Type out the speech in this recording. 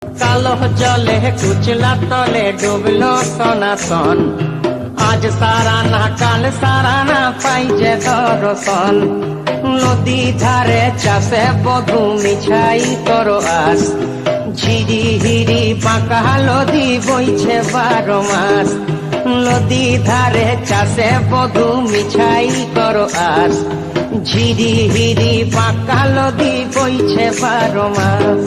কালো জলে কুচলা তলে ডুবলো সনাতন, আজ সারা না কাল সারা না পাই যে দর্শন। নদী ধারে চাষে বধু মিছাই তোর আস, ঝিরি হিরি বাঁকা নদী বইছে 12 মাস। নদী ধারে চাষে বধু মিছাই তোর আস, ঝিরি হিরি বাঁকা নদী বইছে 12 মাস।